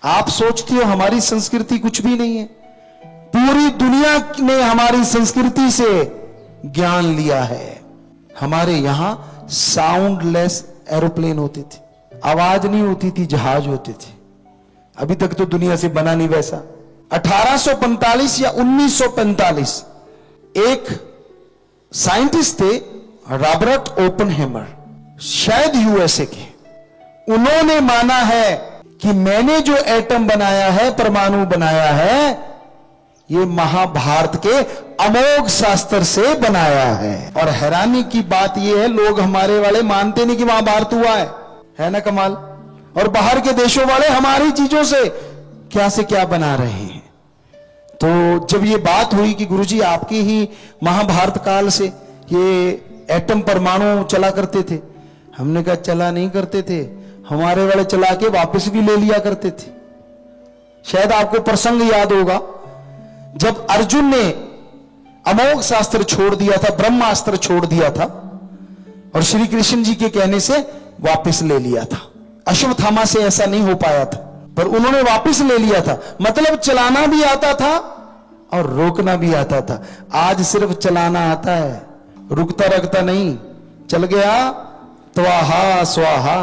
आप सोचती हो हमारी संस्कृति कुछ भी नहीं है? पूरी दुनिया ने हमारी संस्कृति से ज्ञान लिया है। हमारे यहां साउंडलेस एरोप्लेन होते थे, आवाज नहीं होती थी, जहाज होते थे। अभी तक तो दुनिया से बना नहीं वैसा। 1845 या 1945 एक साइंटिस्ट थे रॉबर्ट ओपेनहेमर, शायद यूएसए के। उन्होंने माना है कि मैंने जो एटम बनाया है, परमाणु बनाया है, ये महाभारत के अमोघ शास्त्र से बनाया है। और हैरानी की बात यह है, लोग हमारे वाले मानते नहीं कि महाभारत हुआ है ना कमाल। और बाहर के देशों वाले हमारी चीजों से क्या बना रहे हैं। तो जब ये बात हुई कि गुरुजी आपके ही महाभारत काल से ये एटम परमाणु चला करते थे, हमने कहा चला नहीं करते थे, हमारे वाले चला के वापस भी ले लिया करते थे। शायद आपको प्रसंग याद होगा, जब अर्जुन ने अमोघ शास्त्र छोड़ दिया था, ब्रह्मास्त्र छोड़ दिया था और श्री कृष्ण जी के कहने से वापस ले लिया था। अश्वत्थामा से ऐसा नहीं हो पाया था, पर उन्होंने वापस ले लिया था। मतलब चलाना भी आता था और रोकना भी आता था। आज सिर्फ चलाना आता है, रुकता रखता नहीं। चल गया त्वाहा स्वाहा।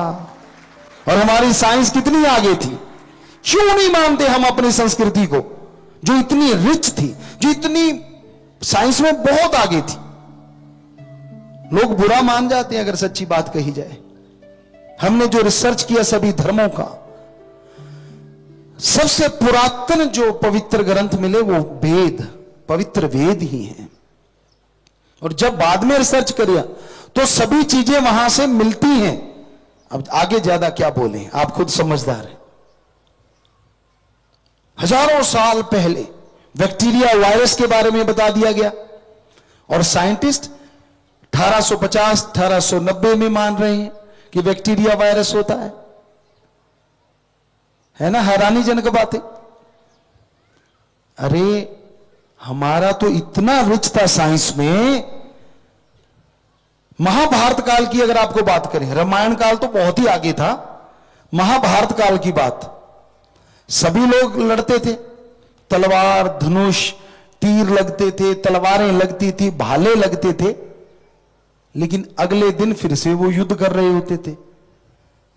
और हमारी साइंस कितनी आगे थी, क्यों नहीं मानते हम अपनी संस्कृति को जो इतनी रिच थी, जो इतनी साइंस में बहुत आगे थी। लोग बुरा मान जाते हैं अगर सच्ची बात कही जाए। हमने जो रिसर्च किया सभी धर्मों का, सबसे पुरातन जो पवित्र ग्रंथ मिले वो वेद, पवित्र वेद ही हैं। और जब बाद में रिसर्च किया तो सभी चीजें वहां से मिलती हैं। अब आगे ज्यादा क्या बोलें, आप खुद समझदार हैं। हजारों साल पहले बैक्टीरिया वायरस के बारे में बता दिया गया और साइंटिस्ट 1850 1890 में मान रहे हैं कि बैक्टीरिया वायरस होता है ना। हैरानीजनक बात है। अरे हमारा तो इतना रिच था साइंस में। महाभारत काल की अगर आपको बात करें, रामायण काल तो बहुत ही आगे था, महाभारत काल की बात, सभी लोग लड़ते थे, तलवार धनुष तीर लगते थे, तलवारें लगती थी, भाले लगते थे, लेकिन अगले दिन फिर से वो युद्ध कर रहे होते थे।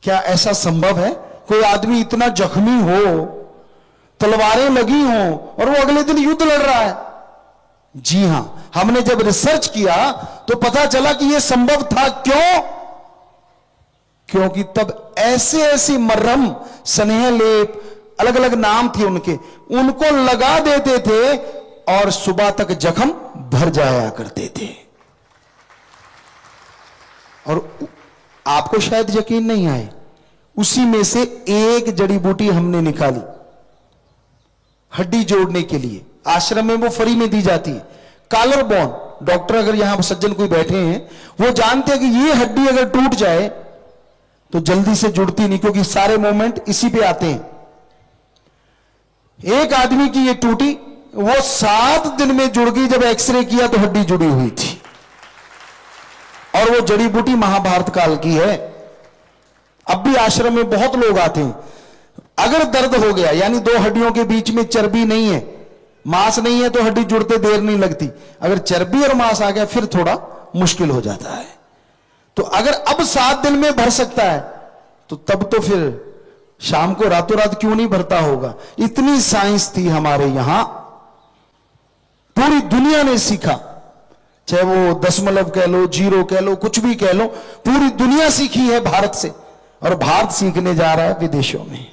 क्या ऐसा संभव है कोई आदमी इतना जख्मी हो, तलवारें लगी हो और वो अगले दिन युद्ध लड़ रहा है? जी हां, हमने जब रिसर्च किया तो पता चला कि यह संभव था। क्यों? क्योंकि तब ऐसे ऐसी मरहम, स्नेह लेप, अलग अलग नाम थे उनके, उनको लगा देते थे और सुबह तक जख्म भर जाया करते थे। और आपको शायद यकीन नहीं आए, उसी में से एक जड़ी बूटी हमने निकाली हड्डी जोड़ने के लिए। आश्रम में वो फ्री में दी जाती है, कॉलर बोन। डॉक्टर अगर यहां सज्जन कोई बैठे हैं वो जानते हैं कि ये हड्डी अगर टूट जाए तो जल्दी से जुड़ती नहीं, क्योंकि सारे मोमेंट इसी पे आते हैं। एक आदमी की ये टूटी, वो 7 दिन में जुड़ गई। जब एक्सरे किया तो हड्डी जुड़ी हुई थी। और वो जड़ी बूटी महाभारत काल की है। अब भी आश्रम में बहुत लोग आते हैं, अगर दर्द हो गया, यानी 2 हड्डियों के बीच में चर्बी नहीं है, मांस नहीं है, तो हड्डी जुड़ते देर नहीं लगती। अगर चर्बी और मांस आ गया फिर थोड़ा मुश्किल हो जाता है। तो अगर अब 7 दिन में भर सकता है तो तब तो फिर शाम को रातों रात क्यों नहीं भरता होगा। इतनी साइंस थी हमारे यहां, पूरी दुनिया ने सीखा। चाहे वो दशमलव कह लो, जीरो कह लो, कुछ भी कह लो, पूरी दुनिया सीखी है भारत से। और भारत सीखने जा रहा है विदेशों में।